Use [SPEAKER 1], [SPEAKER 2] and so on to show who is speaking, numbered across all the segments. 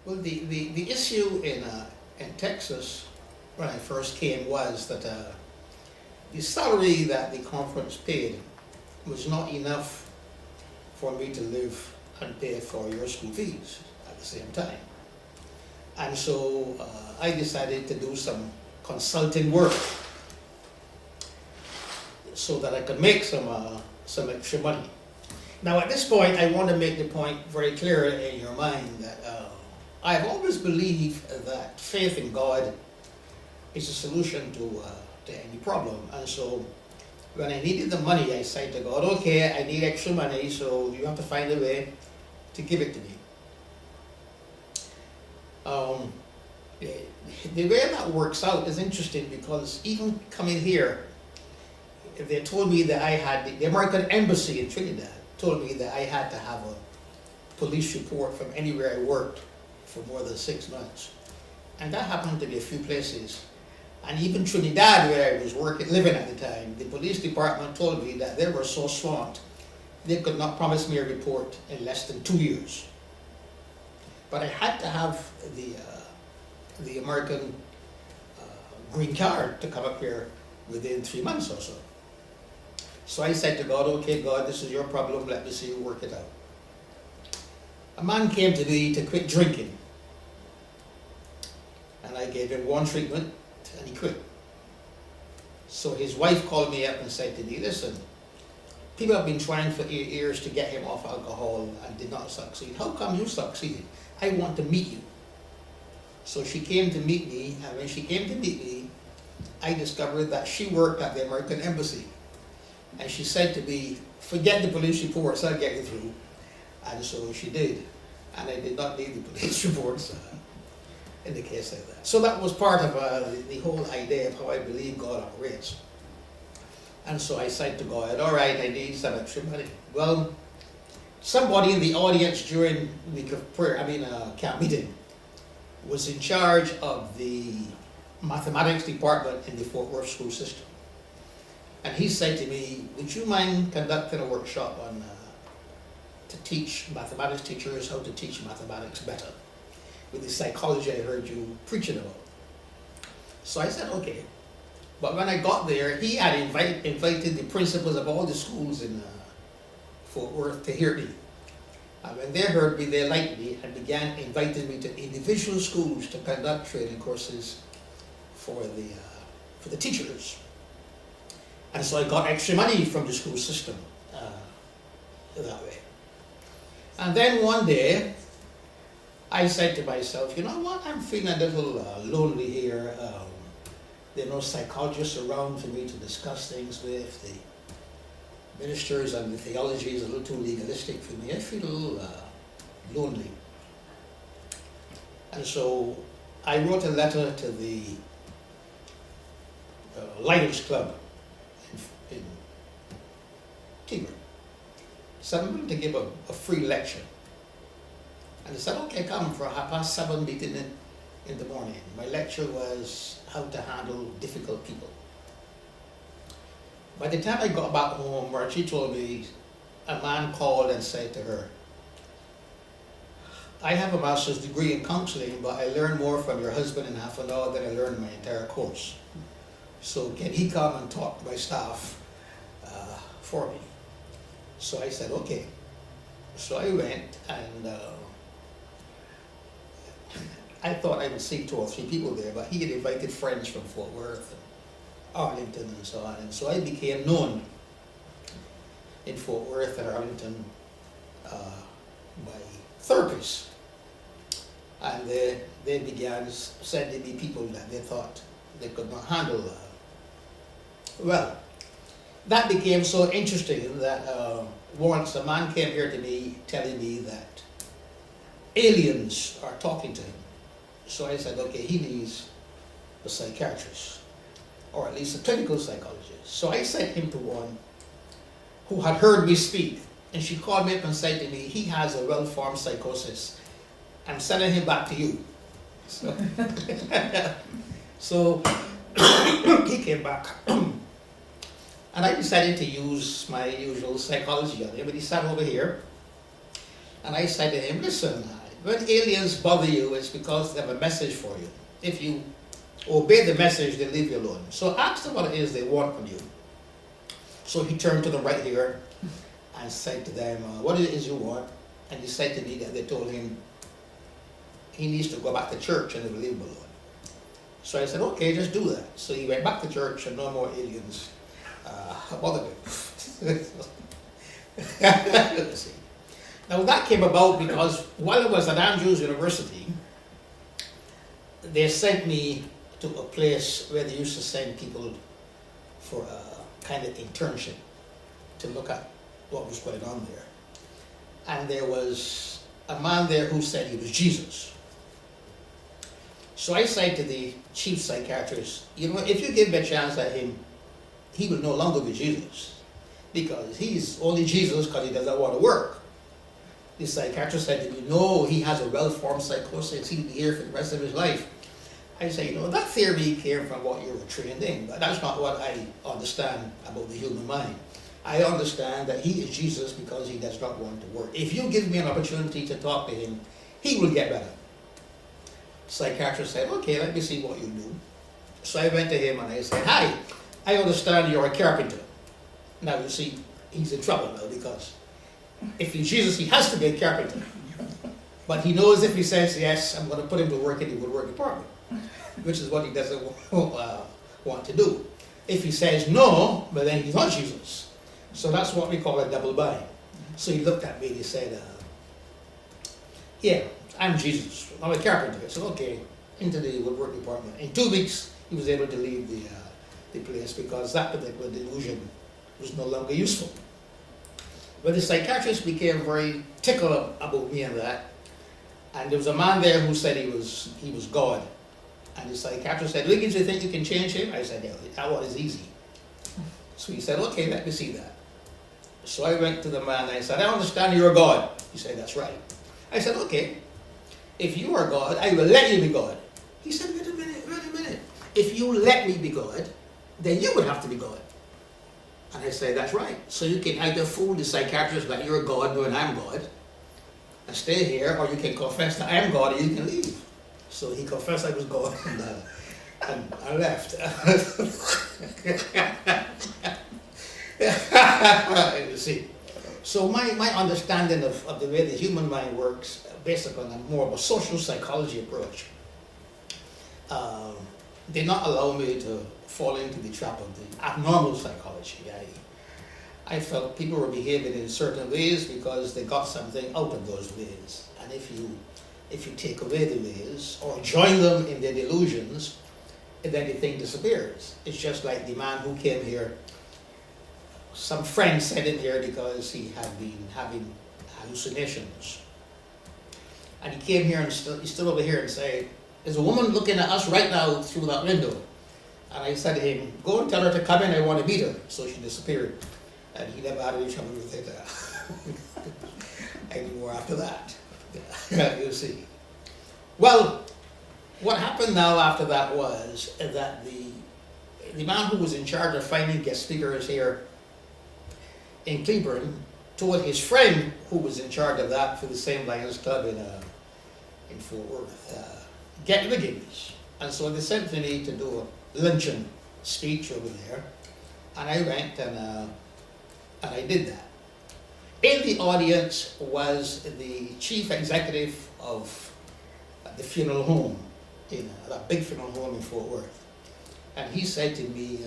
[SPEAKER 1] Well, the issue in Texas when I first came was that the salary that the conference paid was not enough for me to live and pay for your school fees at the same time. And so I decided to do some consulting work so that I could make some extra money. Now at this point, I want to make the point very clear in your mind that I've always believed that faith in God is a solution to any problem. And so when I needed the money, I said to God, okay, I need extra money, so you have to find a way to give it to me. The way that works out is interesting because even coming here, they told me that I had, the American Embassy in Trinidad told me that I had to have a police report from anywhere I worked for more than 6 months. And that happened to be a few places. And even Trinidad, where I was living at the time, the police department told me that they were so swamped, they could not promise me a report in less than 2 years. But I had to have the American green card to come up here within 3 months or so. So I said to God, okay, God, this is your problem, let me see you work it out. A man came to me to quit drinking. And I gave him one treatment, and he quit. So his wife called me up and said to me, listen, people have been trying for years to get him off alcohol and did not succeed. How come you succeeded? I want to meet you. So she came to meet me, and when she came to meet me, I discovered that she worked at the American Embassy. And she said to me, forget the police reports, I'll get you through. And so she did. And I did not need the police reports in the case like that. So that was part of the whole idea of how I believe God operates. And so I said to God, all right, I need some extra money. Well, somebody in the audience during week of prayer, camp meeting, was in charge of the mathematics department in the Fort Worth school system. And he said to me, would you mind conducting a workshop on to teach mathematics teachers how to teach mathematics better with the psychology I heard you preaching about? So I said, okay. But when I got there, he had invited the principals of all the schools in Fort Worth to hear me. And when they heard me, they liked me and began inviting me to individual schools to conduct training courses for the teachers. And so I got extra money from the school system that way. And then one day, I said to myself, you know what, I'm feeling a little lonely here. There are no psychologists around for me to discuss things with. The ministers and the theology is a little too legalistic for me. I feel a little lonely. And so I wrote a letter to the Lighters Club in Timor. So I'm going to give a free lecture. And they said, okay, come for a 7:30 meeting in the morning. My lecture was how to handle difficult people. By the time I got back home, Margie told me, a man called and said to her, I have a master's degree in counseling, but I learned more from your husband in half an hour than I learned in my entire course. So can he come and talk to my staff for me? So I said, okay. So I went, and I thought I would see 2 or 3 people there, but he had invited friends from Fort Worth and Arlington and so on. And so I became known in Fort Worth and Arlington by therapists. And they began sending me people that they thought they could not handle. Well, that became so interesting that once a man came here to me telling me that aliens are talking to him. So I said, okay, he needs a psychiatrist, or at least a clinical psychologist. So I sent him to one who had heard me speak, and she called me up and said to me, he has a well-formed psychosis. I'm sending him back to you. So, so he came back. And I decided to use my usual psychology on him, but he sat over here. And I said to him, listen, when aliens bother you, it's because they have a message for you. If you obey the message, they leave you alone. So ask them what it is they want from you. So he turned to them right here and said to them, what it is you want? And he said to me that they told him he needs to go back to church and they will leave him alone. So I said, okay, just do that. So he went back to church and no more aliens bothered him. Let's see. Now that came about because while I was at Andrews University, they sent me to a place where they used to send people for a kind of internship to look at what was going on there. And there was a man there who said he was Jesus. So I said to the chief psychiatrist, you know, if you give me a chance at him, he will no longer be Jesus. Because he's only Jesus because he doesn't want to work. The psychiatrist said to me, no, he has a well-formed psychosis. He'll be here for the rest of his life. I say, you know, that theory came from what you were trained in, but that's not what I understand about the human mind. I understand that he is Jesus because he does not want to work. If you give me an opportunity to talk to him, he will get better. Psychiatrist said, okay, let me see what you do. So I went to him and I said, hi, I understand you're a carpenter. Now you see, he's in trouble now because if he's Jesus, he has to be a carpenter. But he knows if he says yes, I'm going to put him to work in the woodwork department, which is what he doesn't want to do. If he says no, well then he's not Jesus. So that's what we call a double bind. So he looked at me and he said, yeah, I'm Jesus. I'm a carpenter. I said, okay, into the woodwork department. In 2 weeks, he was able to leave the place because that particular delusion was no longer useful. But the psychiatrist became very tickled about me and that. And there was a man there who said he was God. And the psychiatrist said, Wiggins, do you think you can change him? I said, yeah, that one is easy. So he said, okay, let me see that. So I went to the man and I said, I understand you're God. He said, that's right. I said, okay, if you are God, I will let you be God. He said, wait a minute. If you let me be God, then you would have to be God. And I said, that's right. So you can either fool the psychiatrist that you're God knowing I'm God and stay here, or you can confess that I am God and you can leave. So he confessed I was God and I left. You see. So my understanding of the way the human mind works, based upon a more of a social psychology approach, did not allow me to fall into the trap of the abnormal psychology. I felt people were behaving in certain ways because they got something out of those ways. And if you take away the ways or join them in their delusions, then the thing disappears. It's just like the man who came here. Some friend sent him here because he had been having hallucinations. And he came here and he stood over here and said, there's a woman looking at us right now through that window. And I said to him, go and tell her to come in, I want to meet her. So she disappeared. And he never had any trouble with it anymore after that. You see. Well, what happened now after that was that the man who was in charge of finding guest speakers here in Cleburne told his friend who was in charge of that for the same Lions Club in Fort Worth, get Wiggins. And so they sent me to do a luncheon speech over there. And I went and I did that. In the audience was the chief executive of the funeral home, that big funeral home in Fort Worth. And he said to me,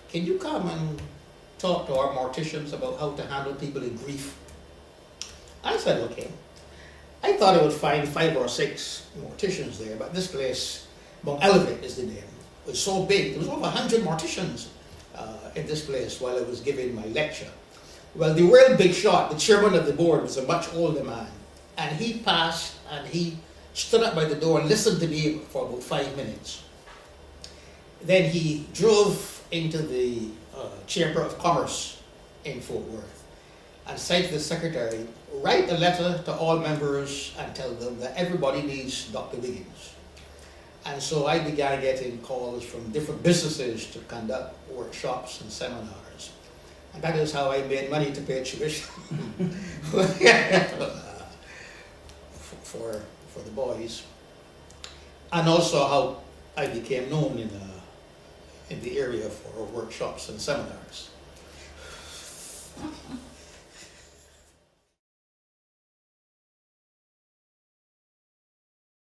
[SPEAKER 1] can you come and talk to our morticians about how to handle people in grief? I said, okay. I thought I would find 5 or 6 morticians there, but this place, Mount Elevate is the name, was so big. There was over 100 morticians in this place while I was giving my lecture. Well, the real big shot, the chairman of the board, was a much older man. And he passed and he stood up by the door and listened to me for about 5 minutes. Then he drove into the Chamber of Commerce in Fort Worth and said to the secretary, write a letter to all members and tell them that everybody needs Dr. Wiggins. And so I began getting calls from different businesses to conduct workshops and seminars. And that is how I made money to pay tuition for boys, and also how I became known in the area for workshops and seminars.